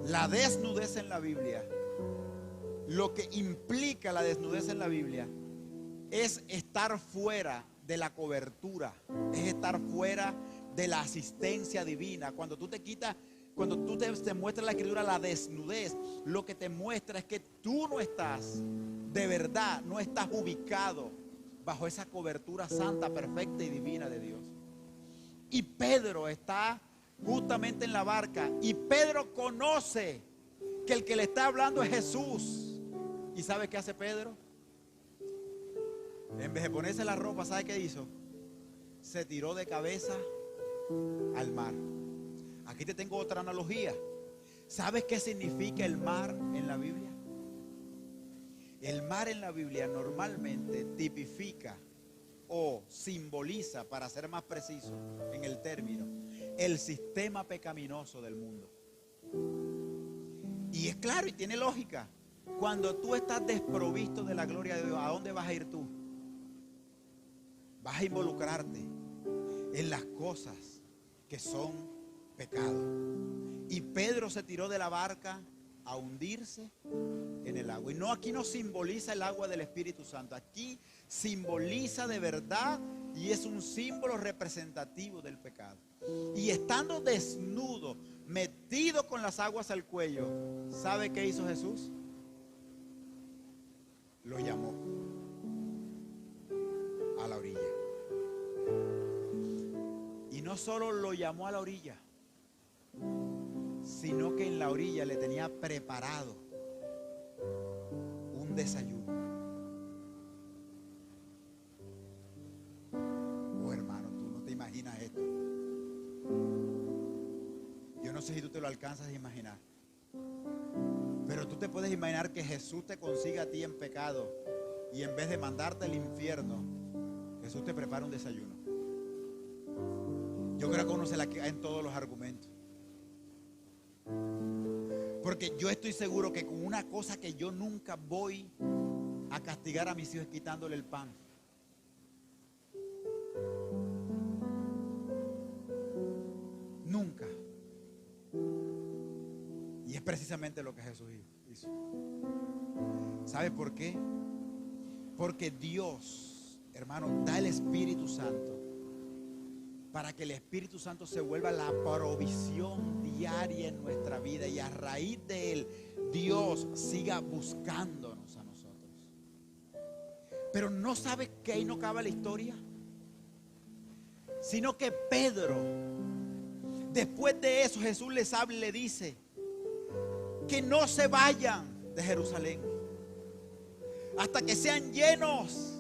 Speaker 1: La desnudez en la Biblia, lo que implica la desnudez en la Biblia, es estar fuera de la cobertura, es estar fuera de la asistencia divina. Cuando tú te quitas, cuando tú te muestra en la escritura la desnudez, lo que te muestra es que tú no estás, de verdad, no estás ubicado bajo esa cobertura santa, perfecta y divina de Dios. Y Pedro está justamente en la barca y Pedro conoce que el que le está hablando es Jesús. ¿Y sabe qué hace Pedro? En vez de ponerse la ropa, ¿sabe qué hizo? Se tiró de cabeza al mar. Aquí te tengo otra analogía. ¿Sabes qué significa el mar en la Biblia? El mar en la Biblia normalmente tipifica o simboliza, para ser más preciso en el término, el sistema pecaminoso del mundo. Y es claro y tiene lógica. Cuando tú estás desprovisto de la gloria de Dios, ¿a dónde vas a ir tú? Vas a involucrarte en las cosas que son pecado. Y Pedro se tiró de la barca a hundirse en el agua. Y no, aquí no simboliza el agua del Espíritu Santo. Aquí simboliza de verdad y es un símbolo representativo del pecado. Y estando desnudo, metido con las aguas al cuello, ¿sabe qué hizo Jesús? Lo llamó a la orilla. Y no solo lo llamó a la orilla, sino que en la orilla le tenía preparado un desayuno. Oh, hermano, tú no te imaginas esto. Yo no sé si tú te lo alcanzas a imaginar, pero tú te puedes imaginar que Jesús te consiga a ti en pecado y en vez de mandarte al infierno, Jesús te prepara un desayuno. Yo creo que uno se la queda en todos los argumentos. Porque yo estoy seguro que con una cosa que yo nunca voy a castigar a mis hijos es quitándole el pan. Nunca. Y es precisamente lo que Jesús hizo. ¿Sabe por qué? Porque Dios, hermano, da el Espíritu Santo para que el Espíritu Santo se vuelva la provisión diaria en nuestra vida y a raíz de él Dios siga buscándonos a nosotros. Pero no sabes que ahí no acaba la historia, sino que Pedro, después de eso, Jesús les habla y le dice que no se vayan de Jerusalén hasta que sean llenos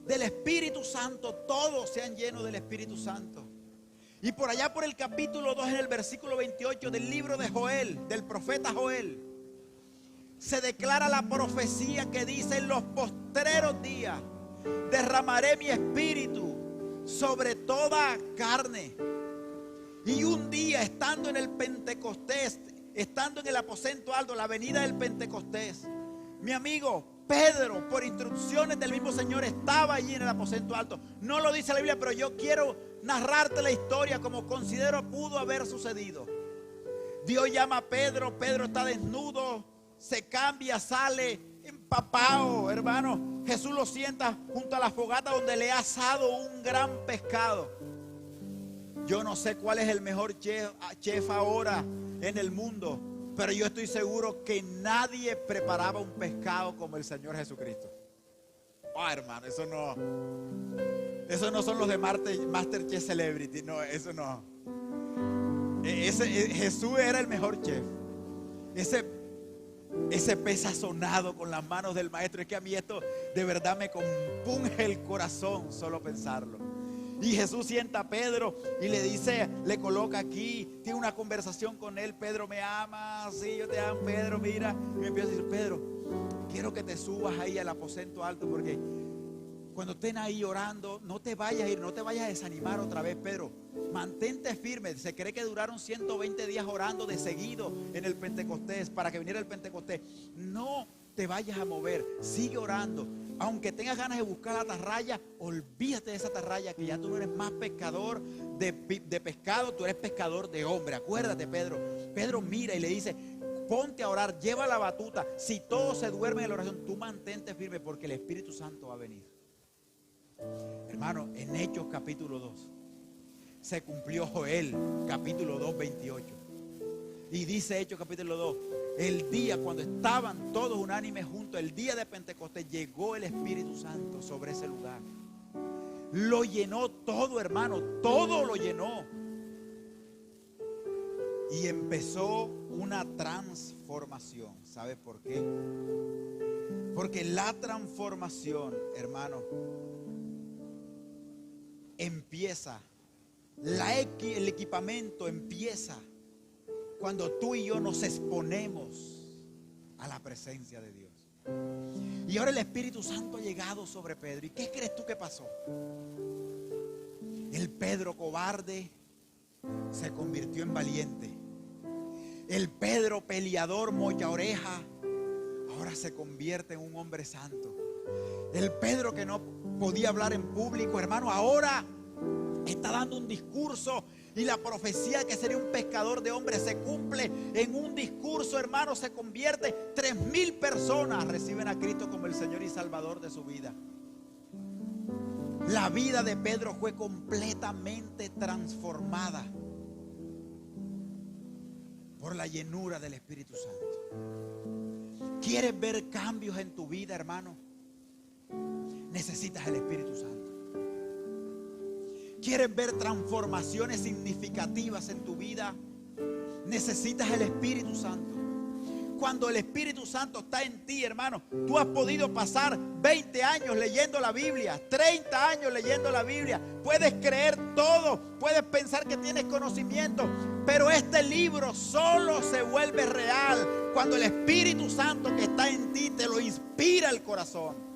Speaker 1: del Espíritu Santo. Todos sean llenos del Espíritu Santo. Y por allá por el capítulo 2, en el versículo 28 del libro de Joel, del profeta Joel, se declara la profecía que dice: en los postreros días derramaré mi espíritu sobre toda carne. Y un día, estando en el Pentecostés, estando en el aposento alto, la venida del Pentecostés, mi amigo Pedro, por instrucciones del mismo Señor, estaba allí en el aposento alto. No lo dice la Biblia, pero yo quiero narrarte la historia como considero pudo haber sucedido. Dios llama a Pedro, Pedro está desnudo, se cambia, sale empapado, hermano. Jesús lo sienta junto a la fogata donde le ha asado un gran pescado. Yo no sé cuál es el mejor chef ahora en el mundo, pero yo estoy seguro que nadie preparaba un pescado como el Señor Jesucristo. Oh, hermano, eso no son los de Masterchef Celebrity. No, eso no. Jesús era el mejor chef. Ese pez sazonado con las manos del maestro. Es que a mí esto de verdad me compunge el corazón solo pensarlo. Y Jesús sienta a Pedro y le dice, le coloca aquí, tiene una conversación con él. Pedro, ¿me amas? Sí, yo te amo, Pedro, mira. Y me empieza a decir: Pedro, quiero que te subas ahí al aposento alto, porque cuando estén ahí orando, no te vayas a ir, no te vayas a desanimar otra vez, Pedro. Mantente firme. Se cree que duraron 120 días orando de seguido en el Pentecostés, para que viniera el Pentecostés. No te vayas a mover, sigue orando. Aunque tengas ganas de buscar la atarraya, olvídate de esa atarraya, que ya tú no eres más pescador de pescado, tú eres pescador de hombre. Acuérdate, Pedro. Pedro mira y le dice: ponte a orar, lleva la batuta. Si todos se duermen en la oración, tú mantente firme, porque el Espíritu Santo va a venir. Hermano, en Hechos capítulo 2 se cumplió Joel capítulo 2, 28. Y dice Hechos capítulo 2: el día cuando estaban todos unánimes juntos, el día de Pentecostés, llegó el Espíritu Santo sobre ese lugar. Lo llenó todo, hermano, todo lo llenó. Y empezó una transformación. ¿Sabes por qué? Porque la transformación, hermano, empieza, el equipamiento empieza cuando tú y yo nos exponemos a la presencia de Dios. Y ahora el Espíritu Santo ha llegado sobre Pedro. ¿Y qué crees tú que pasó? El Pedro cobarde se convirtió en valiente. El Pedro peleador, mocha oreja, ahora se convierte en un hombre santo. El Pedro que no podía hablar en público, hermano, ahora está dando un discurso. Y la profecía que sería un pescador de hombres se cumple en un discurso, hermano, se convierte. 3,000 personas reciben a Cristo como el Señor y Salvador de su vida. La vida de Pedro fue completamente transformada por la llenura del Espíritu Santo. ¿Quieres ver cambios en tu vida, hermano? Necesitas el Espíritu Santo. ¿Quieres ver transformaciones significativas en tu vida? Necesitas el Espíritu Santo. Cuando el Espíritu Santo está en ti, hermano, tú has podido pasar 20 años leyendo la Biblia, 30 años leyendo la Biblia. Puedes creer todo, puedes pensar que tienes conocimiento, pero este libro solo se vuelve real cuando el Espíritu Santo que está en ti te lo inspira el corazón.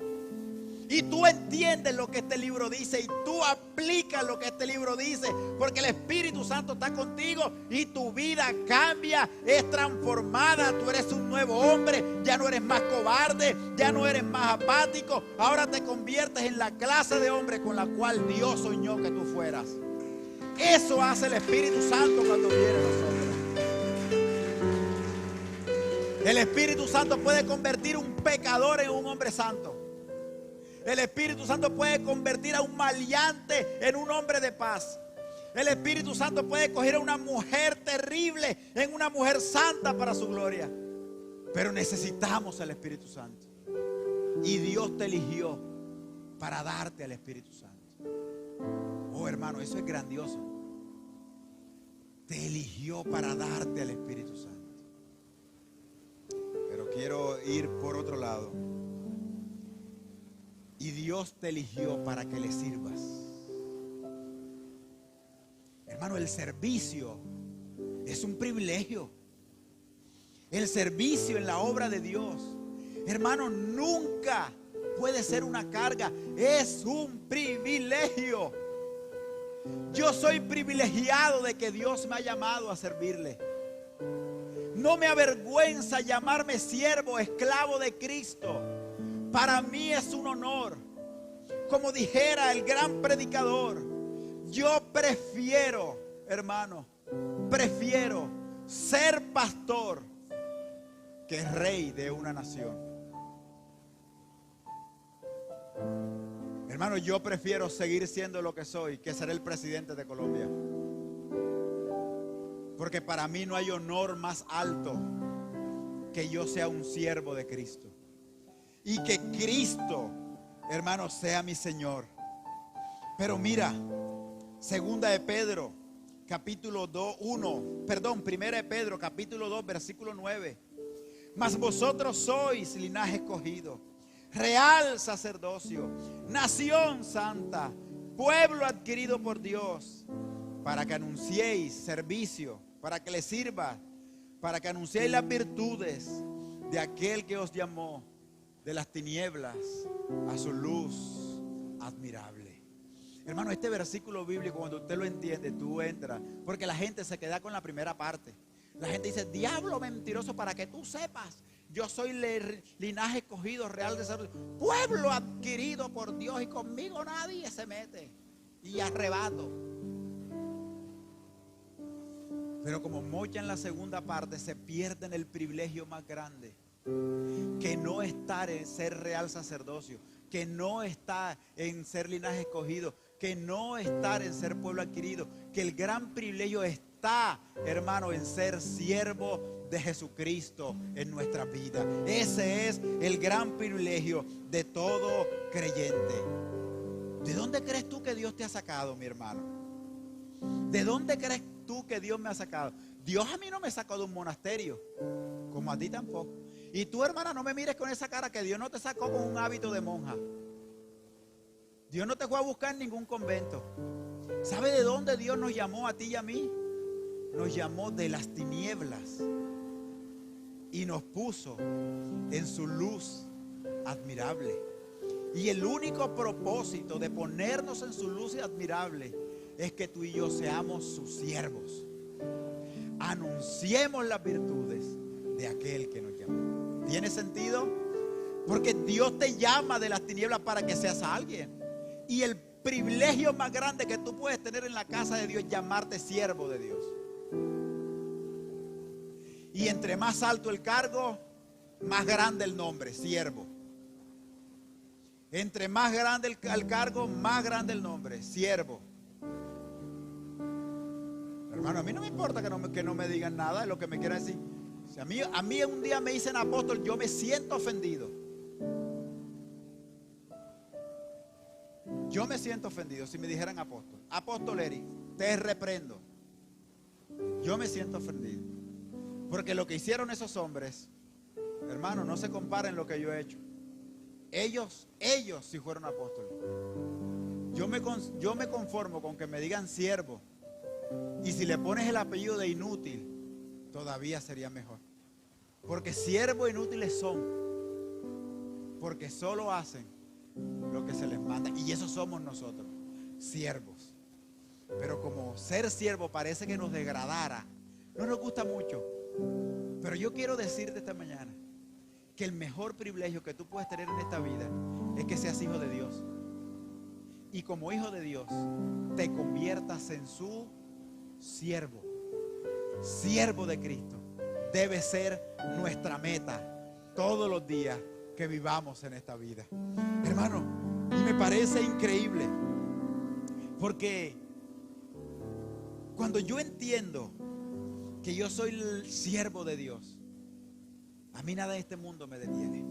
Speaker 1: Y tú entiendes lo que este libro dice y tú aplicas lo que este libro dice, porque el Espíritu Santo está contigo y tu vida cambia, es transformada. Tú eres un nuevo hombre, ya no eres más cobarde, ya no eres más apático. Ahora te conviertes en la clase de hombre con la cual Dios soñó que tú fueras. Eso hace el Espíritu Santo cuando viene a nosotros. El Espíritu Santo puede convertir un pecador en un hombre santo. El Espíritu Santo puede convertir a un maleante en un hombre de paz. El Espíritu Santo puede coger a una mujer terrible en una mujer santa para su gloria. Pero necesitamos al Espíritu Santo. Y Dios te eligió para darte al Espíritu Santo. Oh, hermano, eso es grandioso. Te eligió para darte al Espíritu Santo. Pero quiero ir por otro lado. Y Dios te eligió para que le sirvas. Hermano, el servicio es un privilegio. El servicio en la obra de Dios, hermano, nunca puede ser una carga. Es un privilegio. Yo soy privilegiado de que Dios me ha llamado a servirle. No me avergüenza llamarme siervo, esclavo de Cristo. Para mí es un honor. Como dijera el gran predicador, yo prefiero, hermano, prefiero ser pastor que rey de una nación. Hermano, yo prefiero seguir siendo lo que soy que ser el presidente de Colombia. Porque para mí no hay honor más alto que yo sea un siervo de Cristo. Y que Cristo, hermano, sea mi Señor. Pero mira, segunda de Pedro, capítulo 2, 1, perdón, primera de Pedro, capítulo 2, versículo 9. Mas vosotros sois linaje escogido, real sacerdocio, nación santa, pueblo adquirido por Dios, para que anunciéis servicio, para que le sirva, para que anunciéis las virtudes de aquel que os llamó de las tinieblas a su luz admirable. Hermano, este versículo bíblico, cuando usted lo entiende, tú entras, porque la gente se queda con la primera parte. La gente dice, diablo mentiroso, para que tú sepas, yo soy linaje escogido, real de sacerdocio, pueblo adquirido por Dios, y conmigo nadie se mete. Y arrebato. Pero como mocha en la segunda parte, se pierden el privilegio más grande, que no estar en ser real sacerdocio, que no está en ser linaje escogido, que no estar en ser pueblo adquirido, que el gran privilegio está, hermano, en ser siervo de Jesucristo en nuestra vida. Ese es el gran privilegio de todo creyente. ¿De dónde crees tú que Dios te ha sacado, mi hermano? ¿De dónde crees tú que Dios me ha sacado? Dios a mí no me sacó de un monasterio, como a ti tampoco. Y tú, hermana, no me mires con esa cara, que Dios no te sacó con un hábito de monja. Dios no te fue a buscar en ningún convento. ¿Sabe de dónde Dios nos llamó a ti y a mí? nos llamó de las tinieblas y nos puso en su luz admirable. Y el único propósito de ponernos en su luz admirable es que tú y yo seamos sus siervos. Anunciemos las virtudes de aquel que nos llamó. ¿Tiene sentido? Porque Dios te llama de las tinieblas para que seas alguien. Y el privilegio más grande que tú puedes tener en la casa de Dios es llamarte siervo de Dios. Y entre más alto el cargo, más grande el nombre, siervo. Entre más grande el cargo, más grande el nombre, siervo. Hermano, a mí no me importa que no me digan nada de lo que me quieran decir. Si a mí un día me dicen apóstol, yo me siento ofendido. Yo me siento ofendido si me dijeran apóstol. Apóstol Eric, te reprendo. Yo me siento ofendido. Porque lo que hicieron esos hombres, hermano, no se compara en lo que yo he hecho. Ellos sí fueron apóstoles. Yo me conformo con que me digan siervo. Y si le pones el apellido de inútil, todavía sería mejor. Porque siervos inútiles son. Porque solo hacen lo que se les manda. Y eso somos nosotros, siervos. Pero como ser siervo parece que nos degradara, no nos gusta mucho. Pero yo quiero decirte esta mañana que el mejor privilegio que tú puedes tener en esta vida es que seas hijo de Dios. Y como hijo de Dios, te conviertas en su siervo. Siervo de Cristo. Debe ser nuestra meta todos los días que vivamos en esta vida. Hermano, y me parece increíble, porque cuando yo entiendo que yo soy el siervo de Dios, a mí nada en este mundo me detiene.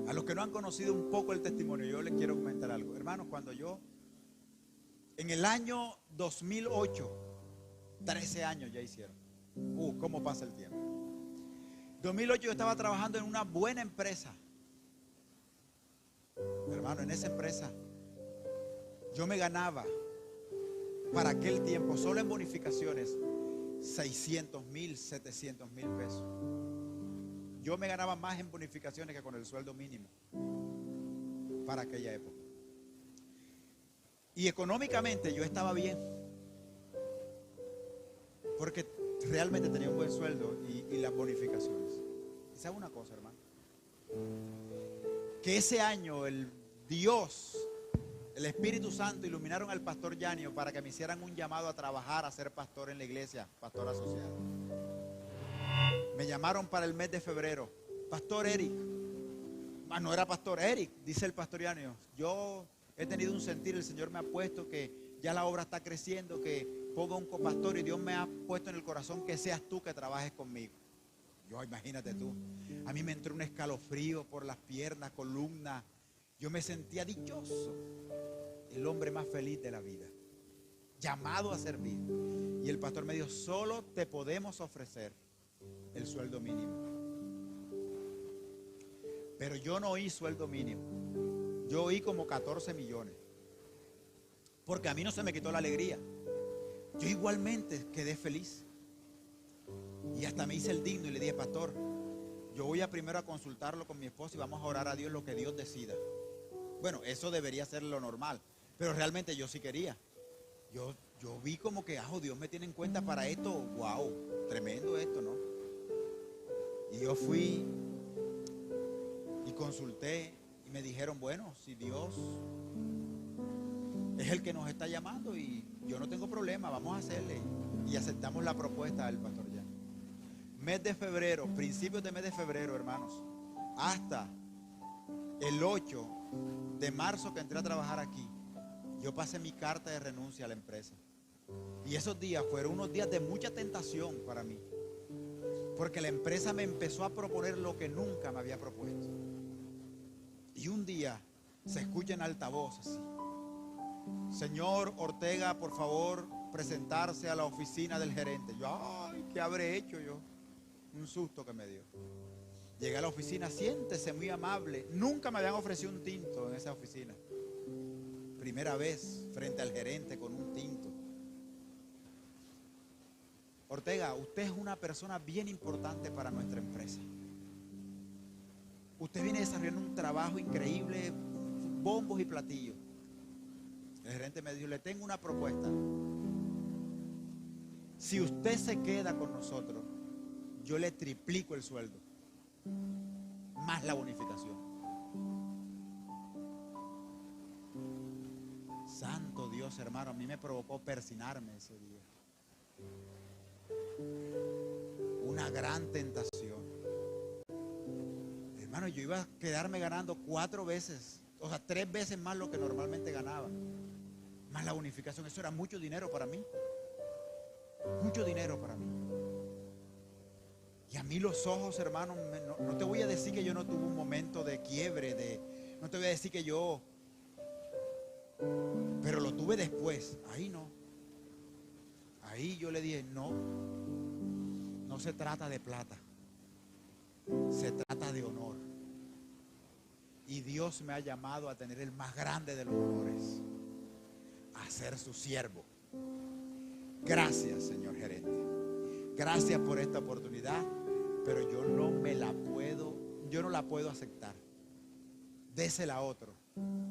Speaker 1: A los que no han conocido un poco el testimonio, yo les quiero comentar algo. Hermanos, cuando yo, en el año 2008, 13 años ya hicieron. ¿Cómo pasa el tiempo? 2008 yo estaba trabajando en una buena empresa. Hermano, en esa empresa yo me ganaba para aquel tiempo, solo en bonificaciones, 600,000, 700,000 pesos. Yo me ganaba más en bonificaciones que con el sueldo mínimo para aquella época. Y económicamente yo estaba bien, porque realmente tenía un buen sueldo y las bonificaciones. ¿Y sabe una cosa, hermano? Que ese año el Dios, el Espíritu Santo iluminaron al pastor Yanio para que me hicieran un llamado a trabajar, a ser pastor en la iglesia, pastor asociado. Me llamaron para el mes de febrero. Pastor Eric. No era pastor Eric, dice el pastor Yanio. Yo he tenido un sentir, el Señor me ha puesto que ya la obra está creciendo, que ponga un copastor y Dios me ha puesto en el corazón que seas tú que trabajes conmigo. Yo, imagínate tú, a mí me entró un escalofrío por las piernas, columnas. Yo me sentía dichoso, el hombre más feliz de la vida, llamado a servir. Y el pastor me dijo, solo te podemos ofrecer el sueldo mínimo. Pero yo no oí sueldo mínimo, yo oí como 14 millones. Porque a mí no se me quitó la alegría. Yo igualmente quedé feliz. Y hasta me hice el digno y le dije, pastor, yo voy a primero a consultarlo con mi esposa y vamos a orar a Dios lo que Dios decida. Bueno, eso debería ser lo normal, pero realmente yo sí quería. Yo vi como que, Dios me tiene en cuenta para esto. Wow, tremendo esto, ¿no? Y yo fui y consulté y me dijeron, bueno, si Dios es el que nos está llamando y yo no tengo problema, vamos a hacerle. Y aceptamos la propuesta del pastor Jan. Mes de febrero, principios de mes de febrero, hermanos, hasta el 8 de marzo que entré a trabajar aquí, yo pasé mi carta de renuncia a la empresa. Y esos días fueron unos días de mucha tentación para mí, porque la empresa me empezó a proponer lo que nunca me había propuesto. Y un día se escucha en altavoz así: señor Ortega, por favor, presentarse a la oficina del gerente. Yo, ¿qué habré hecho yo? Un susto que me dio. Llegué a la oficina, siéntese, muy amable. Nunca me habían ofrecido un tinto en esa oficina. Primera vez frente al gerente con un tinto. Ortega, usted es una persona bien importante para nuestra empresa. Usted viene desarrollando un trabajo increíble, bombos y platillos. El gerente me dijo, le tengo una propuesta. Si usted se queda con nosotros, yo le triplico el sueldo, más la bonificación. Santo Dios, hermano, a mí me provocó persinarme ese día. Una gran tentación. Hermano, yo iba a quedarme ganando 4 veces, o sea, 3 veces más lo que normalmente ganaba, más la bonificación. Eso era mucho dinero para mí. Mucho dinero para mí. Y a mí los ojos, hermano, no te voy a decir que yo no tuve un momento de quiebre, no te voy a decir que yo, pero lo tuve después. Ahí no. Ahí yo le dije, no se trata de plata, se trata de honor. Y Dios me ha llamado a tener el más grande de los honores, a ser su siervo. Gracias, señor gerente. Gracias por esta oportunidad, pero yo no la puedo aceptar. Désela a otro.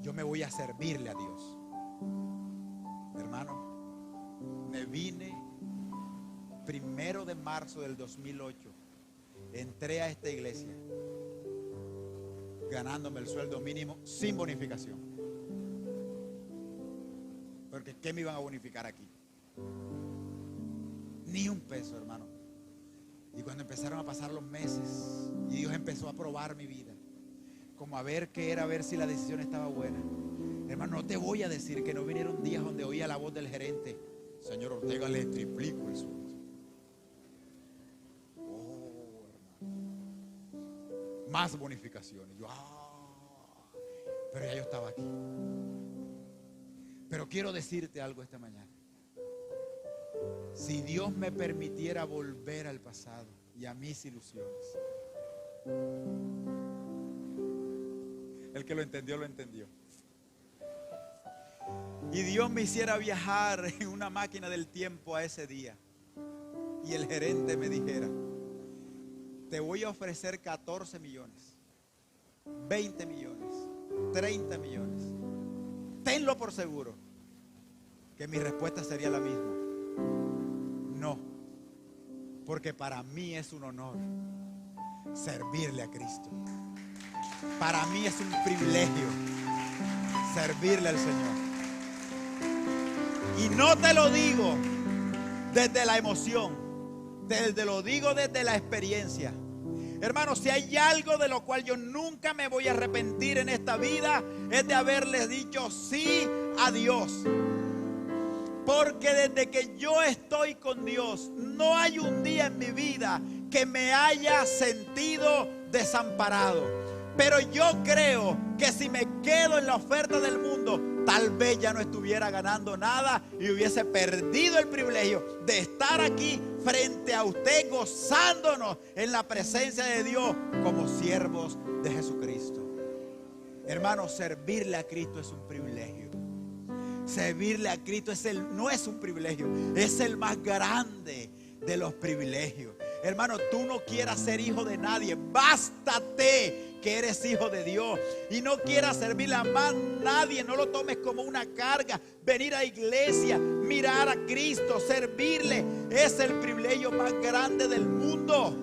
Speaker 1: Yo me voy a servirle a Dios. Hermano, me vine 1 de marzo del 2008. Entré a esta iglesia ganándome el sueldo mínimo sin bonificación. Porque ¿qué me iban a bonificar aquí? Ni un peso, hermano. Y cuando empezaron a pasar los meses y Dios empezó a probar mi vida, como a ver qué era, a ver si la decisión estaba buena. Hermano, no te voy a decir que no vinieron días donde oía la voz del gerente: señor Ortega, le triplico el sueldo. Oh, hermano, más bonificaciones. Yo, pero ya yo estaba aquí. Pero quiero decirte algo esta mañana. Si Dios me permitiera volver al pasado y a mis ilusiones, el que lo entendió, lo entendió. Y Dios me hiciera viajar en una máquina del tiempo a ese día, y el gerente me dijera: te voy a ofrecer 14 millones, 20 millones, 30 millones. Tenlo por seguro que mi respuesta sería la misma: no, porque para mí es un honor servirle a Cristo. Para mí es un privilegio servirle al Señor. Y no te lo digo desde la emoción, te lo digo desde la experiencia. Hermanos, si hay algo de lo cual yo nunca me voy a arrepentir en esta vida, es de haberles dicho sí a Dios. Porque desde que yo estoy con Dios, no hay un día en mi vida que me haya sentido desamparado. Pero yo creo que si me quedo en la oferta del mundo, tal vez ya no estuviera ganando nada y hubiese perdido el privilegio de estar aquí frente a usted, gozándonos en la presencia de Dios como siervos de Jesucristo. Hermanos, servirle a Cristo es un privilegio. Servirle a Cristo no es un privilegio, es el más grande de los privilegios. Hermano, tú no quieras ser hijo de nadie, bástate que eres hijo de Dios. Y no quieras servirle a más nadie, no lo tomes como una carga. Venir a la iglesia, mirar a Cristo, servirle, es el privilegio más grande del mundo.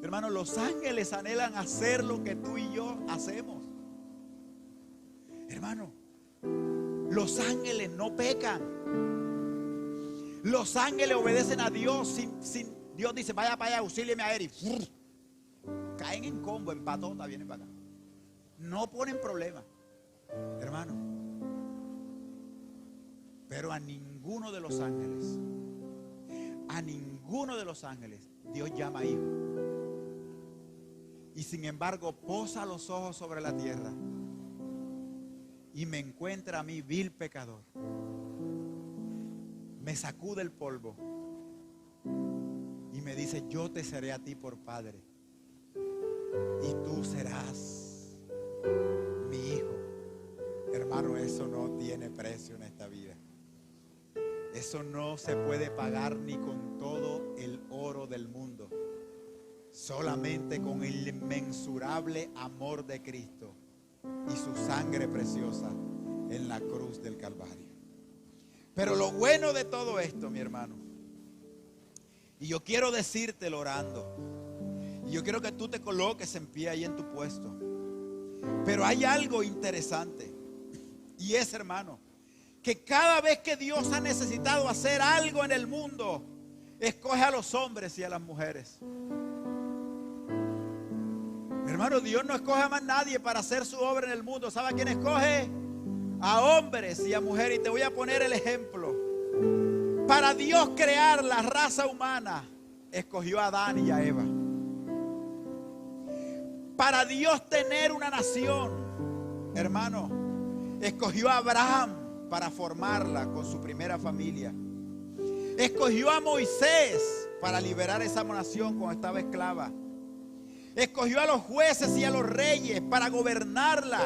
Speaker 1: Hermano, los ángeles anhelan hacer lo que tú y yo hacemos. Hermano, los ángeles no pecan. Los ángeles obedecen a Dios sin Dios dice: vaya para allá, auxílieme a él. Y caen en combo, en patota, vienen para acá. No ponen problema, hermano. Pero a ninguno de los ángeles, Dios llama hijo. Y sin embargo, posa los ojos sobre la tierra y me encuentra a mí, vil pecador. Me sacude el polvo y me dice: yo te seré a ti por padre y tú serás mi hijo. Hermano, eso no tiene precio en esta vida. Eso no se puede pagar ni con todo el oro del mundo. Solamente con el inmensurable amor de Cristo y su sangre preciosa en la cruz del Calvario. Pero lo bueno de todo esto, mi hermano, y yo quiero decírtelo orando, y yo quiero que tú te coloques en pie ahí en tu puesto. Pero hay algo interesante, y es, hermano, que cada vez que Dios ha necesitado hacer algo en el mundo, escoge a los hombres y a las mujeres. Hermano, Dios no escoge a más nadie para hacer su obra en el mundo. ¿Sabe a quién escoge? A hombres y a mujeres. Y te voy a poner el ejemplo. Para Dios crear la raza humana, escogió a Adán y a Eva. Para Dios tener una nación, hermano, escogió a Abraham para formarla con su primera familia. Escogió a Moisés para liberar esa nación cuando estaba esclava. Escogió a los jueces y a los reyes para gobernarla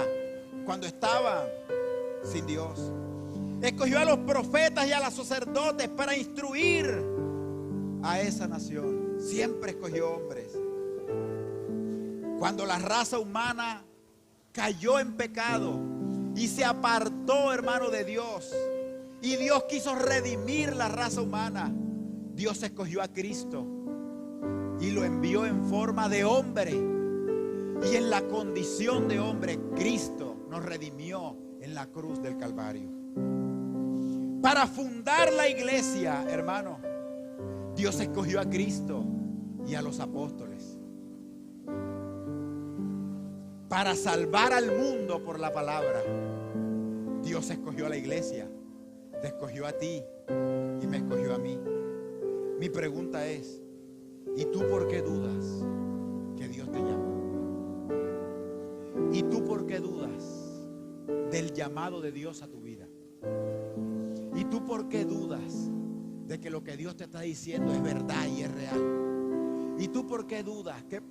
Speaker 1: cuando estaban sin Dios. Escogió a los profetas y a los sacerdotes para instruir a esa nación. Siempre escogió hombres. Cuando la raza humana cayó en pecado y se apartó, hermano, de Dios, y Dios quiso redimir la raza humana, Dios escogió a Cristo y lo envió en forma de hombre. Y en la condición de hombre, Cristo nos redimió en la cruz del Calvario. Para fundar la iglesia, hermano, Dios escogió a Cristo y a los apóstoles. Para salvar al mundo por la palabra, Dios escogió a la iglesia, te escogió a ti y me escogió a mí. Mi pregunta es, ¿y tú por qué dudas que Dios te llamó? ¿Y tú por qué dudas del llamado de Dios a tu vida? ¿Y tú por qué dudas de que lo que Dios te está diciendo es verdad y es real? ¿Y tú por qué dudas que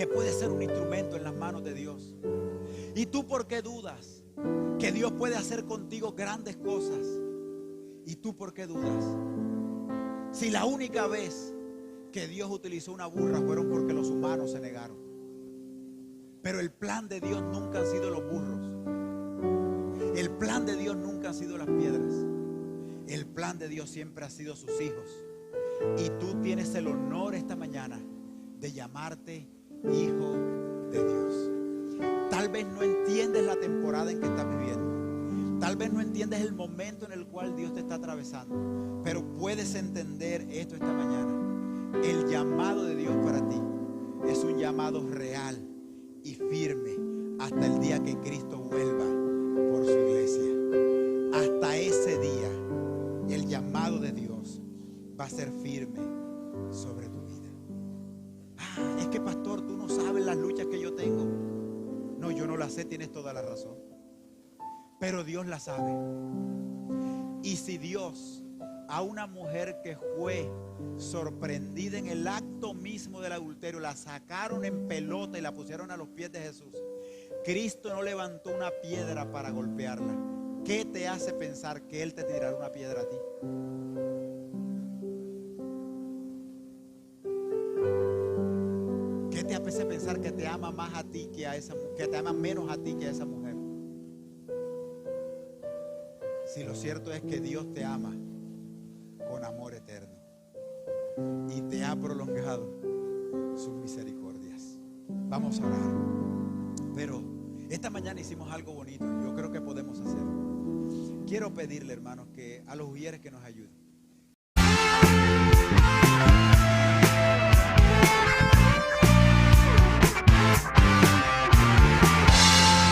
Speaker 1: puedes ser un instrumento en las manos de Dios? ¿Y tú por qué dudas que Dios puede hacer contigo grandes cosas? ¿Y tú por qué dudas? Si la única vez que Dios utilizó una burra fueron porque los humanos se negaron. Pero el plan de Dios nunca han sido los burros. El plan de Dios nunca han sido las piedras. El plan de Dios siempre ha sido sus hijos. Y tú tienes el honor esta mañana de llamarte hijo de Dios. Tal vez no entiendes la temporada en que estás viviendo. Tal vez no entiendes el momento en el cual Dios te está atravesando. Pero puedes entender esto esta mañana. El llamado de Dios para ti es un llamado real y firme hasta el día que Cristo vuelva por su iglesia. Hasta ese día, el llamado de Dios va a ser firme sobre tu vida. Es que pastor, tú no sabes las luchas que yo tengo. No, yo no las sé, tienes toda la razón. Pero Dios las sabe. Y si Dios a una mujer que fue sorprendida en el acto mismo del adulterio, la sacaron en pelota y la pusieron a los pies de Jesús, Cristo no levantó una piedra para golpearla, ¿qué te hace pensar que Él te tirará una piedra a ti? ¿Qué te hace pensar que te ama más a ti que a esa mujer, que te ama menos a ti que a esa mujer? Si lo cierto es que Dios te ama con amor eterno y te ha prolongado sus misericordias. Vamos a orar. Pero esta mañana hicimos algo bonito y yo creo que podemos hacerlo. Quiero pedirle, hermanos, que a los ujieres que nos ayuden.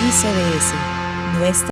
Speaker 2: ICDS, nuestra